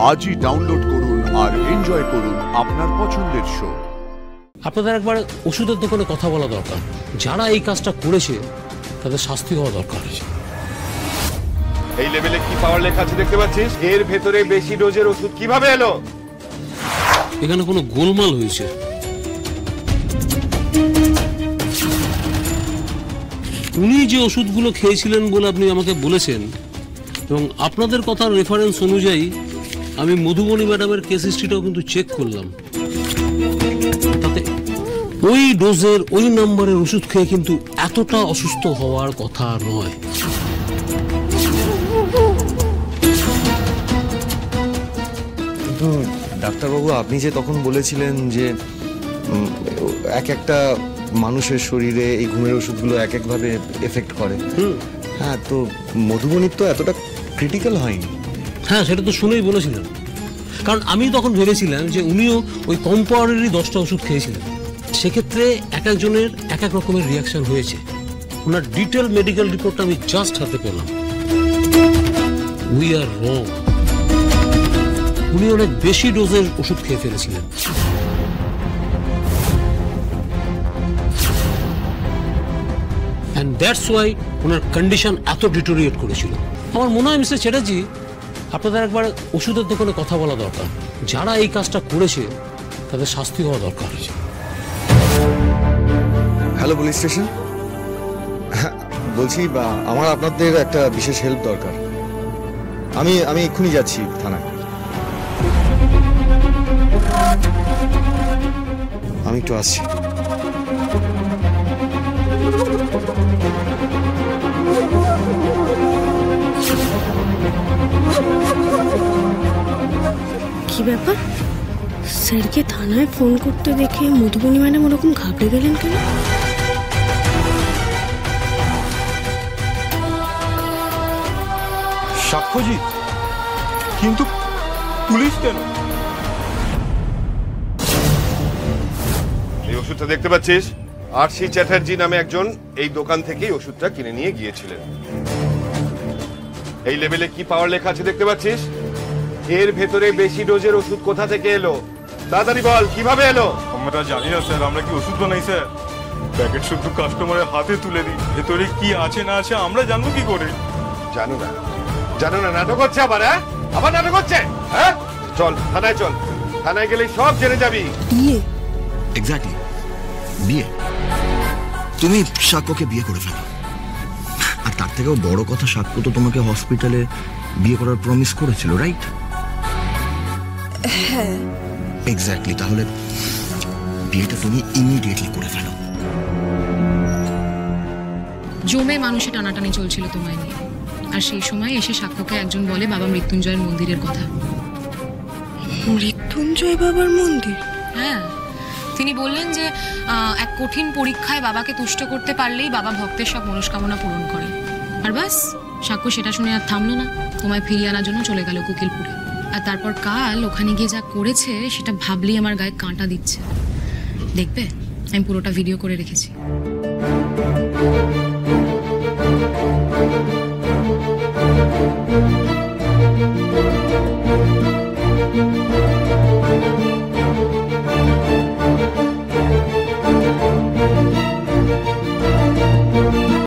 আজই ডাউনলোড করুন আর এনজয় করুন আপনার পছন্দের শো। আপনাদের একবার ওষুধের দোকানে কথা বলা দরকার। যারা এই কাজটা করেছে তাদের শাস্তি হওয়া দরকার। এই লেভেলে কি পাওয়ার লেখা আছে দেখতে পাচ্ছিস? এর ভেতরে বেশি ডোজের ওষুধ কিভাবে এলো? এখানে কোনো গোলমাল হয়েছে। উনি যে ওষুধগুলো খেয়েছিলেন বলে আপনি আমাকে বলেছেন, এবং আপনাদের কথার রেফারেন্স অনুযায়ী আমি মধুবনী ম্যাডামের কেস হিস্ট্রিটাও কিন্তু চেক করলাম। তাতে ওই ডোজের ওই নাম্বারের ওষুধ খেয়ে কিন্তু এতটা অসুস্থ হওয়ার কথা নয়। কিন্তু ডাক্তারবাবু, আপনি যে তখন বলেছিলেন যে এক একটা মানুষের শরীরে এই ঘুমের ওষুধগুলো এক একভাবে এফেক্ট করে, হ্যাঁ, তো মধুবনীর তো এতটা ক্রিটিক্যাল হয়নি। হ্যাঁ, সেটা তো শুনেই বলেছিলেন। কারণ আমি তখন ভেবেছিলাম যে উনিও ওই কম্পাউন্ডারেরই 10টা ওষুধ খেয়েছিলেন। সেক্ষেত্রে এক একজনের এক এক রকমের রিয়াকশন হয়েছে। ওনার ডিটেল মেডিকেল রিপোর্টটা আমি জাস্ট হাতে পেলাম। উই আর রং। উনি অনেক বেশি ডোজের ওষুধ খেয়ে ফেলেছিলেন। And that's why owner condition এত ডিটোরিয়েট করেছিল। আমার মনে হয় মিস্টার চ্যাটার্জি, আপনাদের একবার ওষুধের দোকানে কথা বলা দরকার। যারা এই কাজটা করেছে তাদের শাস্তি হওয়া দরকার। হ্যালো পুলিশ স্টেশন, বলছি আমার আপনাদের একটা বিশেষ হেল্প দরকার। আমি এক্ষুনি যাচ্ছি থানায়। আমি একটু আসছি। কি ব্যাপার? স্যারকে থানায় ফোন করতে দেখে মধুবনী ম্যাডাম ওরকম ঘাবড়ে গেলেন কেন? সাক্ষ্যজিৎ, কিন্তু পুলিশ কেন? এই ওষুধটা দেখতে পাচ্ছিস? আরসি চ্যাটার্জি নামে একজন এই দোকান থেকেই ওষুধটা কিনে নিয়ে গিয়েছিলেন। এই লেভেলে কি পাওয়ার লেখা আছে দেখতে পাচ্ছিস? এর ভেতরে বেশি ডোজের ওষুধ কোথা থেকে এলো? তাড়াতাড়ি বল, কিভাবে এলো? আমরা জানি না স্যার, আমরা কি ওষুধ বানাই স্যার? প্যাকেট শুধু কাস্টমারের হাতে তুলে দিই, ভেতরে কি আছে না আছে আমরা জানবো কি করে? জানো না, নাটক হচ্ছে আবার? হ্যাঁ, আবার নাটক হচ্ছে? হ্যাঁ, চল থানায় চল। থানায় গেলেই সব জেনে যাবি। এক্স্যাক্টলি, বিয়ে। তুমি সাক্ষ্যকে বিয়ে করে ফেলো। আর তার থেকেও বড় কথা, সাক্ষ্য তো তোমাকে হসপিটালে বিয়ে করার প্রমিস করেছিল, রাইট? হ্যাঁ, এক্স্যাক্টলি। তাহলে বিয়েটা তুমি ইমিডিয়েটলি করে ফেলো। জমে মানুষের টানাটানি চলছিল তোমায় নিয়ে, আর সেই সময় এসে সাক্ষ্যকে একজন বলে বাবা মৃত্যুঞ্জয়ের মন্দিরের কথা। মৃত্যুঞ্জয় বাবার মন্দির? হ্যাঁ, তিনি বললেন যে এক কঠিন পরীক্ষায় বাবাকে তুষ্ট করতে পারলেই বাবা ভক্তের সব মনস্কামনা পূরণ করে। আর বাস, সাক্ষ্য সেটা শুনে আর থামলো না, তোমায় ফিরিয়ে আনার জন্য চলে গেল কোকিলপুরে। আর তারপর কাল ওখানে গিয়ে যা করেছে সেটা ভাবলেই আমার গায়ে কাঁটা দিচ্ছে। দেখবে, আমি পুরোটা ভিডিও করে রেখেছি।